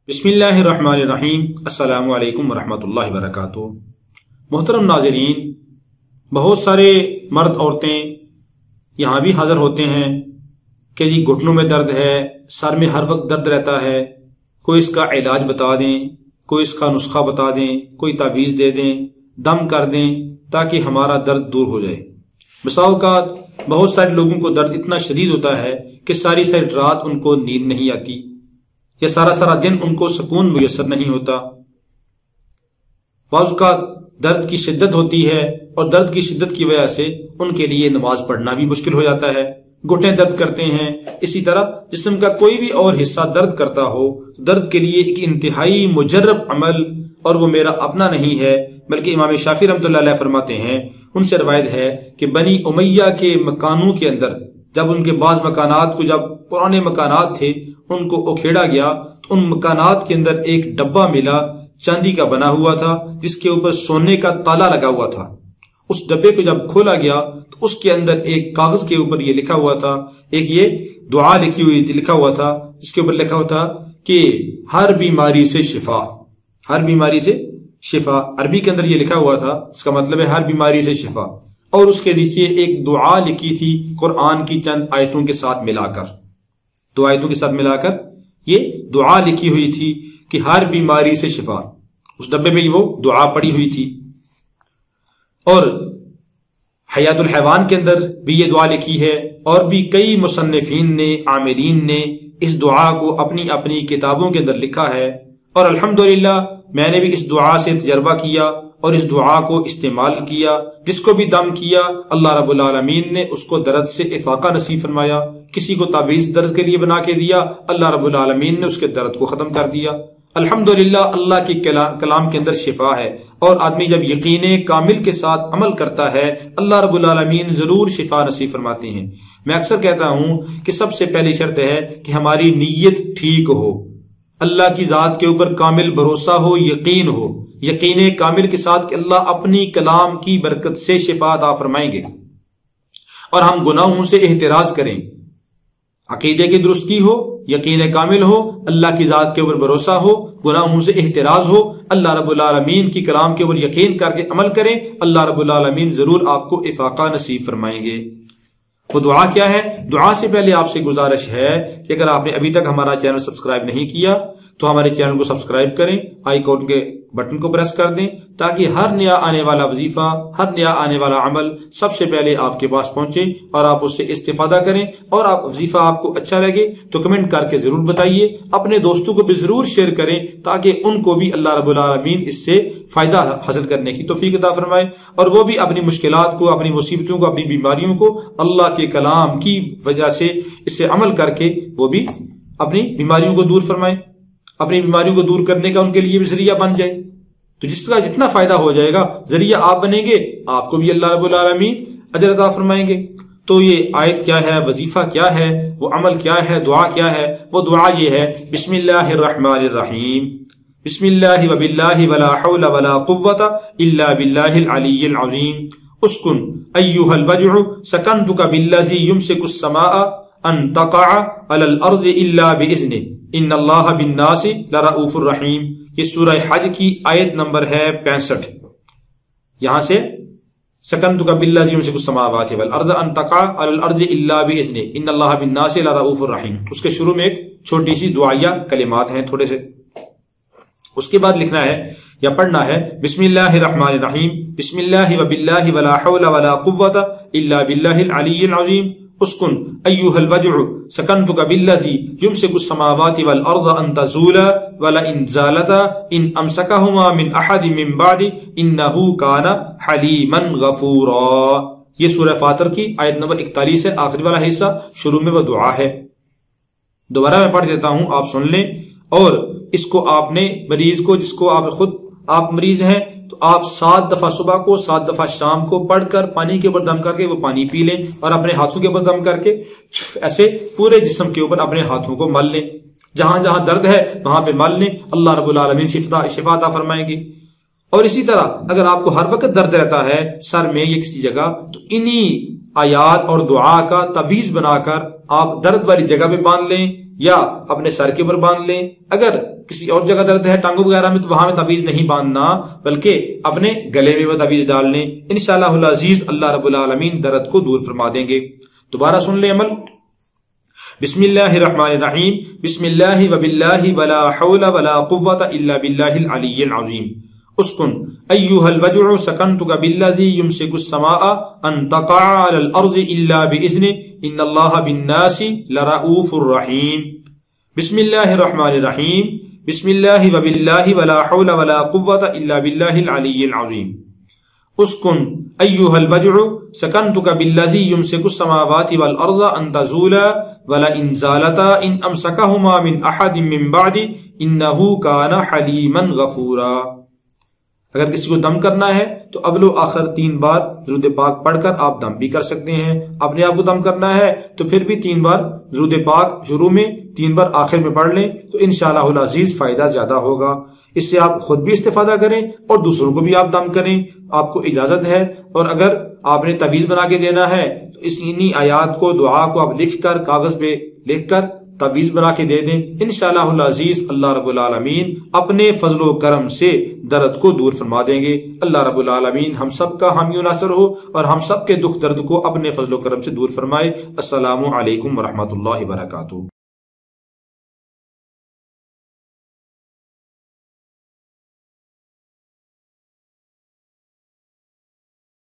بسم اللہ الرحمن الرحیم۔ السلام علیکم ورحمۃ اللہ وبرکاتہ۔ محترم ناظرین، بہت سارے مرد عورتیں یہاں بھی حاضر ہوتے ہیں کہ جی گھٹنوں میں درد ہے، سر میں ہر وقت درد رہتا ہے، کوئی اس کا علاج بتا دیں، کوئی اس کا نسخہ بتا دیں، کوئی تعویذ دے دیں، دم کر دیں تاکہ ہمارا درد دور ہو جائے۔ بسا اوقات بہت سارے لوگوں کو درد اتنا شدید ہوتا ہے کہ ساری رات ان کو نیند نہیں آتی یا سارا دن ان کو سکون میسر نہیں ہوتا۔ بعض اوقات درد کی شدت ہوتی ہے اور درد کی شدت کی وجہ سے ان کے لیے نماز پڑھنا بھی مشکل ہو جاتا ہے، گھٹنے درد کرتے ہیں۔ اسی طرح جسم کا کوئی بھی اور حصہ درد کرتا ہو، درد کے لیے ایک انتہائی مجرب عمل، اور وہ میرا اپنا نہیں ہے بلکہ امام شافعی رحمۃ اللہ علیہ فرماتے ہیں، ان سے روایت ہے کہ بنی امیہ کے مکانوں کے اندر جب ان کے بعض مکانات کو، جب پرانے مکانات تھے، ان کو اکھیڑا گیا تو ان مکانات کے اندر ایک ڈبہ ملا، چاندی کا بنا ہوا تھا، جس کے اوپر سونے کا تالا لگا ہوا تھا۔ اس ڈبے کو جب کھولا گیا تو اس کے اندر ایک کاغذ کے اوپر یہ لکھا ہوا تھا، ایک یہ دعا لکھی ہوئی تھی، لکھا ہوا تھا، جس کے اوپر لکھا ہوا تھا کہ ہر بیماری سے شفا، ہر بیماری سے شفا۔ عربی کے اندر یہ لکھا ہوا تھا، اس کا مطلب ہے ہر بیماری سے شفا۔ اور اس کے نیچے ایک دعا لکھی تھی قرآن کی چند آیتوں کے ساتھ ملا کر، دو آیتوں کے ساتھ ملا کر یہ دعا لکھی ہوئی تھی کہ ہر بیماری سے شفا۔ اس ڈبے میں وہ دعا پڑی ہوئی تھی۔ اور حیات الحیوان کے اندر بھی یہ دعا لکھی ہے، اور بھی کئی مصنفین نے، عاملین نے اس دعا کو اپنی اپنی کتابوں کے اندر لکھا ہے۔ اور الحمدللہ میں نے بھی اس دعا سے تجربہ کیا اور اس دعا کو استعمال کیا۔ جس کو بھی دم کیا اللہ رب العالمین نے اس کو درد سے افاقہ نصیب فرمایا، کسی کو تعویذ درد کے لیے بنا کے دیا، اللہ رب العالمین نے اس کے درد کو ختم کر دیا۔ الحمدللہ اللہ کی کلام کے اندر شفا ہے، اور آدمی جب یقین کامل کے ساتھ عمل کرتا ہے اللہ رب العالمین ضرور شفا نصیب فرماتے ہیں۔ میں اکثر کہتا ہوں کہ سب سے پہلی شرط ہے کہ ہماری نیت ٹھیک ہو، اللہ کی ذات کے اوپر کامل بھروسہ ہو، یقین ہو، یقین کامل کے ساتھ کہ اللہ اپنی کلام کی برکت سے شفا عطا فرمائیں گے، اور ہم گناہوں سے احتراز کریں، عقیدے کی درستگی ہو، یقین کامل ہو، اللہ کی ذات کے اوپر بھروسہ ہو، گناہوں سے احتراز ہو، اللہ رب العالمین کی کلام کے اوپر یقین کر کے عمل کریں، اللہ رب العالمین ضرور آپ کو افاقہ نصیب فرمائیں گے۔ وہ دعا کیا ہے؟ دعا سے پہلے آپ سے گزارش ہے کہ اگر آپ نے ابھی تک ہمارا چینل سبسکرائب نہیں کیا تو ہمارے چینل کو سبسکرائب کریں، آئیکن کے بٹن کو پریس کر دیں تاکہ ہر نیا آنے والا وظیفہ، ہر نیا آنے والا عمل سب سے پہلے آپ کے پاس پہنچے اور آپ اس سے استفادہ کریں۔ اور آپ وظیفہ آپ کو اچھا لگے تو کمنٹ کر کے ضرور بتائیے، اپنے دوستوں کو بھی ضرور شیئر کریں تاکہ ان کو بھی اللہ رب العالمین اس سے فائدہ حاصل کرنے کی توفیق عطا فرمائے، اور وہ بھی اپنی مشکلات کو، اپنی مصیبتوں کو، اپنی بیماریوں کو اللہ کے کلام کی وجہ سے اس سے عمل کر کے وہ بھی اپنی بیماریوں کو دور فرمائیں، اپنی بیماریوں کو دور کرنے کا ان کے لیے بھی ذریعہ بن جائے۔ تو جس کا جتنا فائدہ ہو جائے گا، ذریعہ آپ بنیں گے، آپ کو بھی اللہ رب العالمین اجر عطا فرمائیں گے۔ تو یہ آیت کیا ہے، وظیفہ کیا ہے، وہ عمل کیا ہے، دعا کیا ہے؟ وہ دعا یہ ہے، بسم اللہ الرحمن الرحیم، بسم اللہ وباللہ ولا حول ولا قوة الا باللہ العلی العظیم، اسکن ایھا الوجع سکنتک بالذی یمسک السماء ان تقع علی الارض الا باذنہ ان اللہ بالناس لرؤوف الرحیم۔ یہ سورہ حج کی آیت نمبر ہے 65۔ یہاں سے سکنتک بالذی یمسک السماوات والارض ان تقع علی الارض الا باذنہ ان اللہ بالناس لرؤوف الرحیم، اس کے شروع میں ایک چھوٹی سی دعائیہ کلمات ہیں تھوڑے سے۔ اس کے بعد لکھنا ہے یا پڑھنا ہے، بسم اللہ الرحمن الرحیم، بسم اللہ وباللہ ولا حول ولا قوة الا باللہ العلی العظیم، اسکن ایھا الوجع سکنتک بالذی یمسک السماوات والارض ان تزولا ولئن زالتا ان امسکہما من احد من بعد انہ کان حلیما غفورا۔ یہ سورہ فاطر کی آیت نمبر 41 ہے، آخری والا حصہ، شروع میں وہ دعا ہے۔ دوبارہ میں پڑھ دیتا ہوں، آپ سن لیں، اور اس کو آپ نے مریض کو، جس کو آپ مریض ہیں تو آپ 7 دفعہ صبح کو، 7 دفعہ شام کو پڑھ کر پانی کے اوپر دم کر کے وہ پانی پی لیں، اور اپنے ہاتھوں کے اوپر دم کر کے ایسے پورے جسم کے اوپر اپنے ہاتھوں کو مل لیں، جہاں جہاں درد ہے وہاں پہ مل لیں، اللہ رب العالمین شفا عطا فرمائیں گے۔ اور اسی طرح اگر آپ کو ہر وقت درد رہتا ہے سر میں یا کسی جگہ، تو انہی آیات اور دعا کا تعویذ بنا کر آپ درد والی جگہ پہ باندھ لیں یا اپنے سر کے اوپر باندھ لیں. اگر کسی اور جگہ درد ہے ٹانگوں وغیرہ میں تو وہاں میں تعویذ نہیں باندھنا بلکہ اپنے گلے میں وہ تعویذ ڈال لیں. انشاءاللہ العزیز اللہ رب العالمین درد کو دور فرما دیں گے. دوبارہ سن لیں عمل. بسم اللہ الرحمن الرحیم. بسم اللہ وباللہ ولا حول ولا قوة الا باللہ العلی العظیم. اسکن ایها الوجع سکنتک بالذی یمسک السماء ان تقع علی الارض الا باذنه ان اللہ بالناس لرؤوف الرحیم. بسم اللہ الرحمن الرحیم. بسم اللہ وباللہ ولا حول ولا قوة الا باللہ العلی العظیم. اسکن ایها الوجع سکنتک بالذی یمسک السماوات والارض ان تزولا ولئن زالتا ان امسکہما من احد من بعد انہ کان حلیما غفورا. اگر کسی کو دم کرنا ہے تو اول و آخر 3 بار درود پاک پڑھ کر آپ دم بھی کر سکتے ہیں. اپنے آپ کو دم کرنا ہے تو پھر بھی 3 بار درود پاک شروع میں 3 بار آخر میں پڑھ لیں تو انشاءاللہ العزیز فائدہ زیادہ ہوگا. اس سے آپ خود بھی استفادہ کریں اور دوسروں کو بھی آپ دم کریں. آپ کو اجازت ہے. اور اگر آپ نے تعویذ بنا کے دینا ہے تو انہی آیات کو دعا کو آپ لکھ کر کاغذ پہ لکھ کر تعویذ بنا کے دے دیں. انشاءاللہ العزیز اللہ رب العالمین اپنے فضل و کرم سے درد کو دور فرما دیں گے. اللہ رب العالمین ہم سب کا حامی و ناصر ہو اور ہم سب کے دکھ درد کو اپنے فضل و کرم سے دور فرمائے. السلام علیکم ورحمۃ اللہ وبرکاتہ.